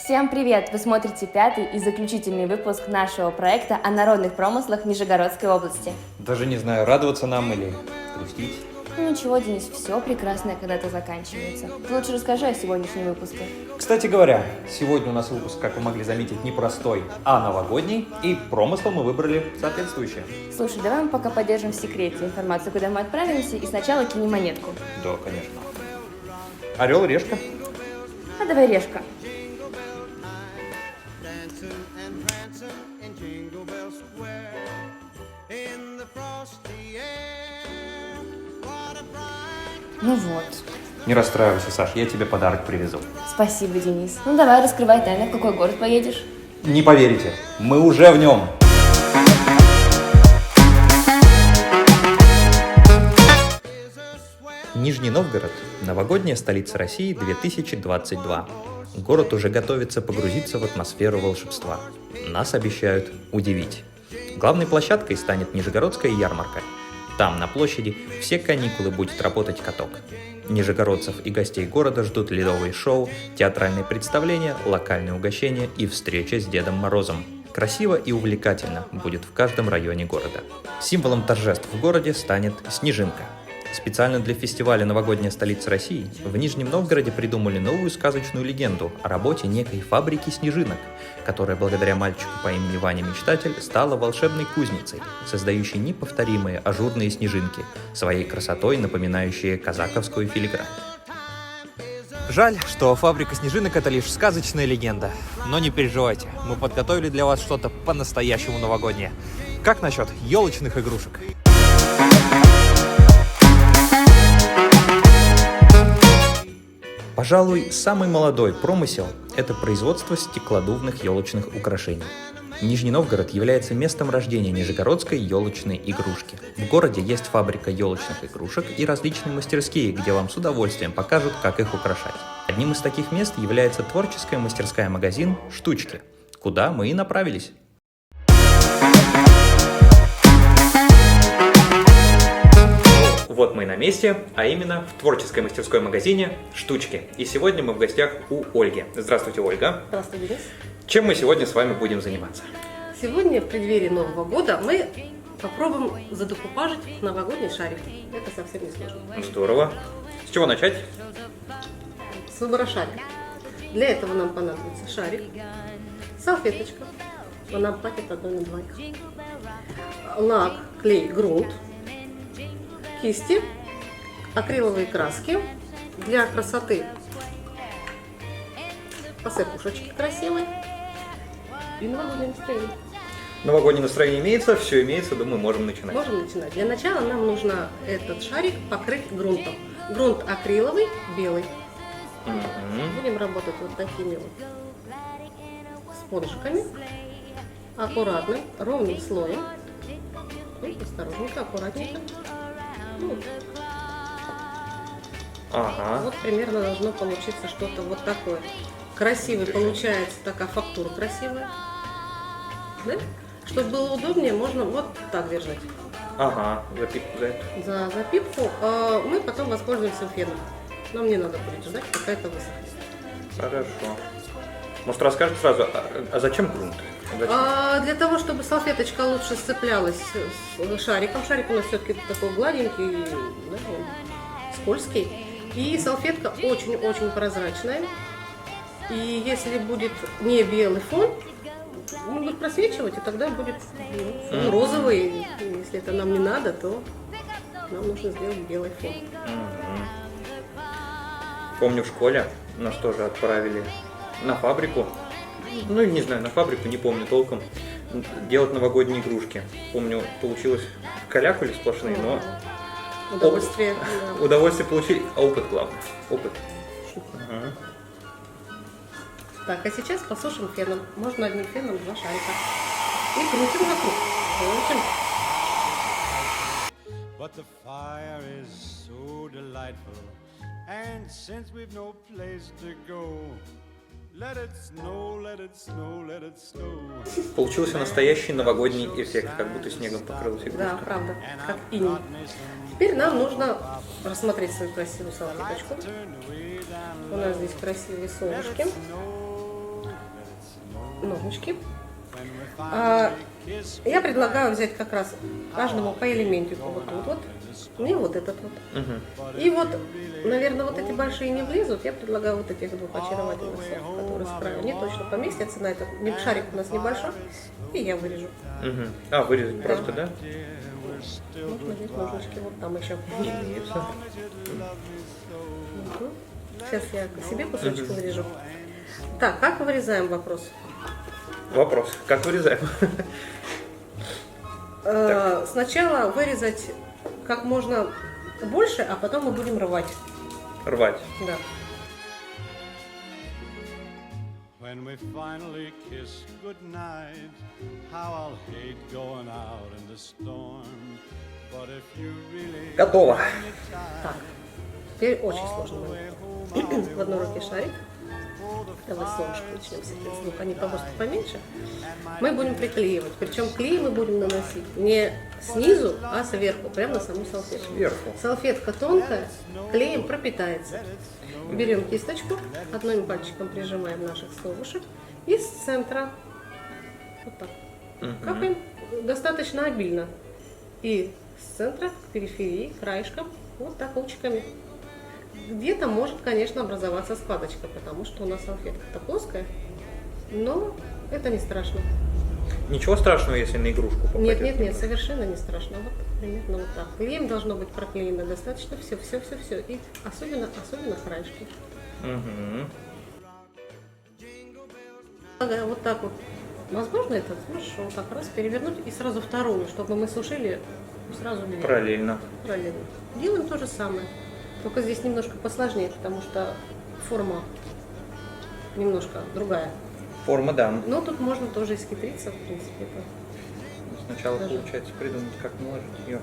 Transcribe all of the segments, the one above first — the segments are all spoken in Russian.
Всем привет! Вы смотрите пятый и заключительный выпуск нашего проекта о народных промыслах Нижегородской области. Даже не знаю, радоваться нам или грустить. Ну ничего, Денис, все прекрасное когда-то заканчивается. Ты лучше расскажи о сегодняшнем выпуске. Кстати говоря, сегодня у нас выпуск, как вы могли заметить, не простой, а новогодний, и промысла мы выбрали соответствующие. Слушай, давай мы пока поддержим в секрете информацию, куда мы отправимся, и сначала кинем монетку. Да, конечно. Орел, решка. А давай решка. Ну вот. Не расстраивайся, Саш, я тебе подарок привезу. Спасибо, Денис. Ну давай, раскрывай тайну, в какой город поедешь? Не поверите, мы уже в нем. Нижний Новгород – новогодняя столица России 2022. Город уже готовится погрузиться в атмосферу волшебства. Нас обещают удивить. Главной площадкой станет Нижегородская ярмарка. Там, на площади, все каникулы будет работать каток. Нижегородцев и гостей города ждут ледовые шоу, театральные представления, локальные угощения и встреча с Дедом Морозом. Красиво и увлекательно будет в каждом районе города. Символом торжеств в городе станет снежинка. Специально для фестиваля «Новогодняя столица России» в Нижнем Новгороде придумали новую сказочную легенду о работе некой фабрики снежинок, которая благодаря мальчику по имени Ваня Мечтатель стала волшебной кузницей, создающей неповторимые ажурные снежинки, своей красотой напоминающие казаковскую филигрань. Жаль, что фабрика снежинок — это лишь сказочная легенда. Но не переживайте, мы подготовили для вас что-то по-настоящему новогоднее. Как насчет елочных игрушек? Пожалуй, самый молодой промысел – это производство стеклодувных елочных украшений. Нижний Новгород является местом рождения нижегородской елочной игрушки. В городе есть фабрика елочных игрушек и различные мастерские, где вам с удовольствием покажут, как их украшать. Одним из таких мест является творческая мастерская-магазин «Штучки», куда мы и направились. Вот мы и на месте, а именно в творческой мастерской магазине «Штучки». И сегодня мы в гостях у Ольги. Здравствуйте, Ольга. Здравствуйте, Денис. Чем мы сегодня с вами будем заниматься? Сегодня, в преддверии Нового года, мы попробуем задекупажить новогодний шарик. Это совсем не сложно. Здорово. С чего начать? С выбора шарика. Для этого нам понадобится шарик, салфеточка, она хватит одной на двоих, лак, клей, грунт, кисти, акриловые краски для красоты, посыпушечки красивые и новогоднее настроение. Новогоднее настроение имеется, все имеется, думаю, можем начинать. Можем начинать. Для начала нам нужно этот шарик покрыть грунтом. Грунт акриловый, белый. Будем работать вот такими вот спонжиками, аккуратным, ровным слоем. И осторожненько, аккуратненько. Ага. Вот примерно должно получиться что-то вот такое. Красивый получается, такая фактура красивая. Да? Чтобы было удобнее, можно вот так держать. Ага, запипку за это. За запипку мы потом воспользуемся феном. Нам не надо будет ждать, пока это высохнет. Хорошо. Может, расскажете сразу, а зачем грунт? Зачем? Для того, чтобы салфеточка лучше сцеплялась с шариком. Шарик у нас все-таки такой гладенький, да, он скользкий. И салфетка очень-очень прозрачная. И если будет не белый фон, он будет просвечивать, и тогда будет фон розовый. Если это нам не надо, то нам нужно сделать белый фон. Помню, в школе нас тоже отправили на фабрику. Ну, не знаю, на фабрику, не помню толком. Делать новогодние игрушки. Помню, получилось калякули сплошные, но Удовольствие. удовольствие получили, а опыт главное. Опыт. Так, а сейчас посушим феном. Можно одним феном 2 шарика. И крутим вокруг. Крутим. But the fire is so delightful, and since we've no place to go, let it snow, let it snow, let it snow. Получился настоящий новогодний эффект, как будто снегом покрылась игрушка. Да, правда, как иней. Теперь нам нужно рассмотреть свою красивую салфеточку. У нас здесь красивые солнышки. ножнички. Я предлагаю взять как раз каждому по элементику вот тут вот, и вот этот вот. И вот, наверное, вот эти большие не влезут, я предлагаю вот этих двух очаровательных сов, которые с краю. Они точно поместятся на этот. Шарик у нас небольшой, и я вырежу. А, вырезать просто, да? Можно здесь ножнички, вот там еще. Сейчас я себе кусочек вырежу. Так, как вырезаем вопрос? Вопрос. Как вырезаем? Сначала вырезать как можно больше, а потом мы будем рвать. Рвать. Да. When we finally kiss goodnight, how I'll hate going out in the storm. But if you really Готово. Так, теперь очень сложно. В одной руке шарик. Давай солнышко начнем с этих звук. Они просто поменьше. Мы будем приклеивать. Причем клей мы будем наносить не снизу, а сверху, прямо на саму салфетку. Сверху. Салфетка тонкая, клеем пропитается. Берем кисточку, одним пальчиком прижимаем наших совушек и с центра вот так капаем достаточно обильно. И с центра к периферии, краешком, вот так лучиками. Где-то может, конечно, образоваться складочка, потому что у нас салфетка-то плоская, но это не страшно. Ничего страшного, если на игрушку попадет? Нет, совершенно не страшно. Вот примерно вот так. Клеем должно быть проклеено достаточно все. И особенно краешки. Ага, вот так вот. Возможно, это можешь вот так раз перевернуть и сразу вторую, чтобы мы сушили сразу две. Параллельно. Параллельно. Делаем то же самое. Только здесь немножко посложнее, потому что форма немножко другая. Форма, да. Но тут можно тоже исхитриться, в принципе. Это Сначала Даже. получается придумать, как наложить ее.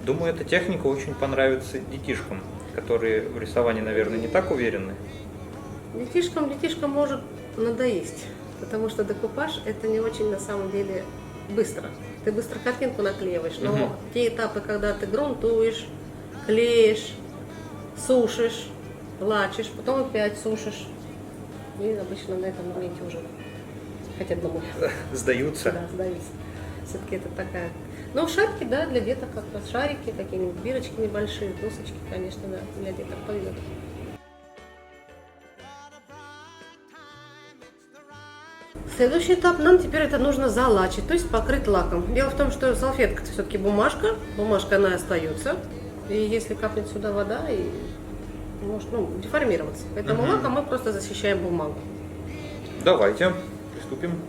Думаю, эта техника очень понравится детишкам, которые в рисовании, наверное, не так уверены. Детишкам может надоесть, потому что декупаж это не очень на самом деле быстро. Ты быстро картинку наклеиваешь, но те этапы, когда ты грунтуешь, клеишь, сушишь, лачишь, потом опять сушишь. И обычно на этом моменте уже хотят домой. Сдаются. Да, сдаются. Все-таки это такая. Но шарики, да, для деток как раз шарики, какие-нибудь бирочки небольшие, досочки, конечно, да, для деток пойдет. Следующий этап нам теперь это нужно залачить, то есть покрыть лаком. Дело в том, что салфетка это все-таки бумажка она остается. И если капнет сюда вода, и может деформироваться. Поэтому лаком мы просто защищаем бумагу. Давайте, приступим.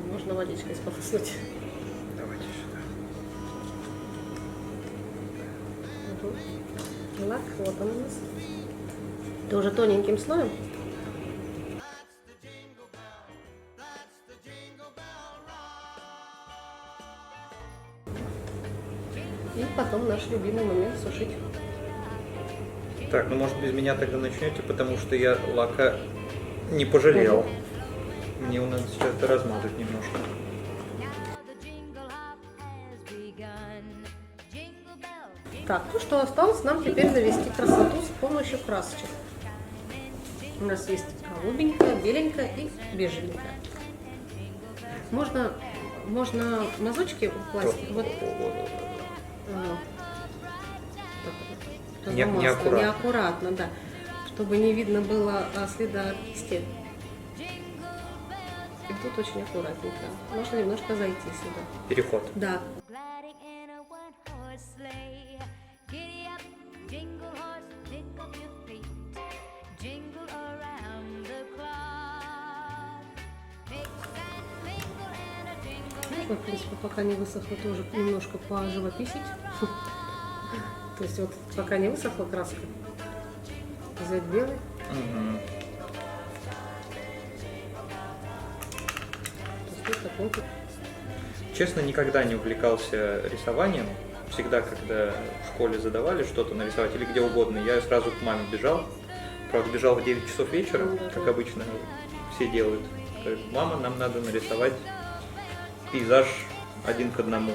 Можно водичкой сполоснуть. Давайте сюда. Лак, вот он у нас. Тоже тоненьким слоем. И потом наш любимый момент сушить. Так, ну может без меня тогда начнете, потому что я лака не пожалел. Мне надо сейчас это размазать немножко. Так, ну что осталось нам теперь навести красоту с помощью красочек. У нас есть голубенькая, беленькая и бежевенькая. Можно мазочки класть вот. Неаккуратно, да, чтобы не видно было следа от кисти. И тут очень аккуратненько. Можно немножко зайти сюда. Переход. Да. Можно, в принципе, пока не высохло, тоже немножко поживописить. То есть вот пока не высохла краска, взять белый. Честно, никогда не увлекался рисованием. Всегда, когда в школе задавали что-то нарисовать или где угодно, я сразу к маме бежал. Правда, бежал в 9 часов вечера, как обычно все делают. Говорит, мама, нам надо нарисовать пейзаж один к одному.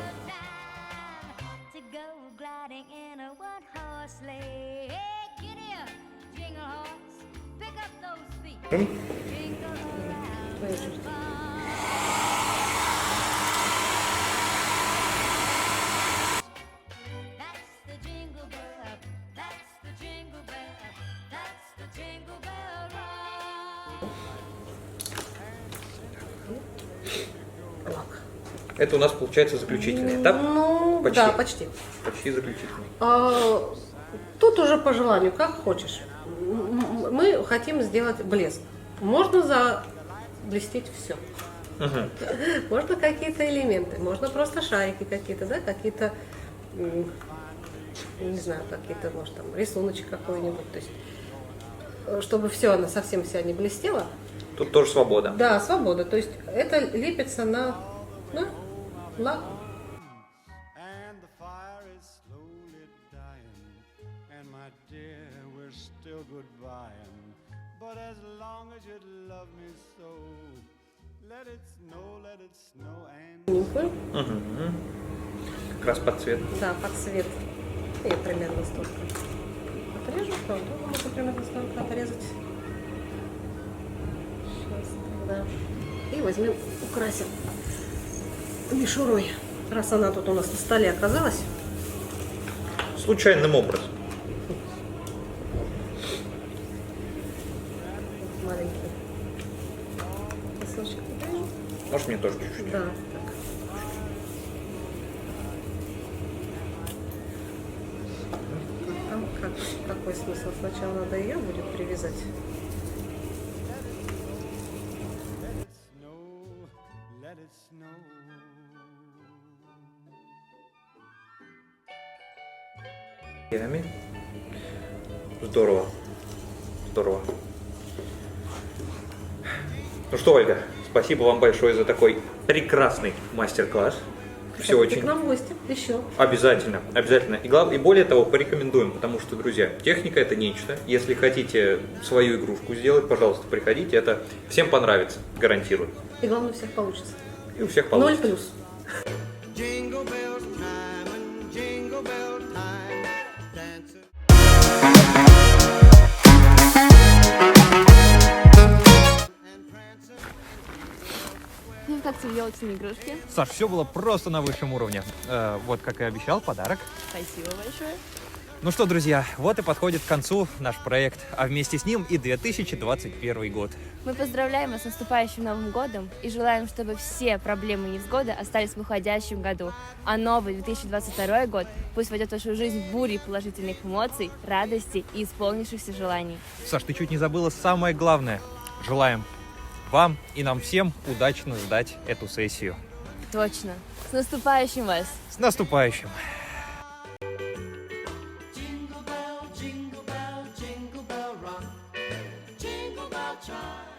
твоя очередь. That's the jingle bell. That's the jingle bell. That's the jingle bell rock. Лак. Это у нас получается заключительный этап. Ну, Почти. да, почти. Почти заключительный. Тут уже по желанию, как хочешь. Мы хотим сделать блеск. Можно заблестеть все. Можно какие-то элементы, можно просто шарики какие-то, да, какие-то, не знаю, какие-то, может, там, рисуночек какой-нибудь. То есть, чтобы все, она совсем вся не блестела. Тут тоже свобода. Да, свобода. То есть это лепится на лак. And the fire is slowly dying. And my dear, we're still goodbying. But as long as you love me so, let it snow and Нюхаю. Как раз под цвет. Да, под цвет. И примерно столько. Отрежу, правда, можно примерно столько отрезать. Сейчас тогда. И возьмем, украсим мишурой. Раз она тут у нас на столе оказалась. Случайным образом. Маленький кусочек отрежу. Может, мне тоже чуть-чуть? Да, так. Там какой смысл? Сначала надо ее будет привязать. let it snow. Ями. Здорово. Здорово. Ну что, Ольга, спасибо вам большое за такой прекрасный мастер-класс. Все Приходите очень к нам в гости еще. обязательно, обязательно. И более того, порекомендуем, потому что, друзья, техника это нечто. Если хотите свою игрушку сделать, пожалуйста, приходите. Это всем понравится, гарантирую. И главное, у всех получится. И у всех 0 получится. плюс. Jingle bells time and jingle bell time. Dancing. Ну, как тебе елочные игрушки? Саш, все было просто на высшем уровне. Вот, как и обещал, подарок. Спасибо большое. Ну что, друзья, вот и подходит к концу наш проект, а вместе с ним и 2021 год. Мы поздравляем вас с наступающим Новым годом и желаем, чтобы все проблемы и невзгоды остались в уходящем году. А новый 2022 год пусть войдет в вашу жизнь бурей положительных эмоций, радости и исполнившихся желаний. Саш, ты чуть не забыла самое главное. Желаем вам и нам всем удачно сдать эту сессию. Точно. С наступающим вас! С наступающим! Jingle bell, jingle bell, jingle bell rock. Jingle bell chime.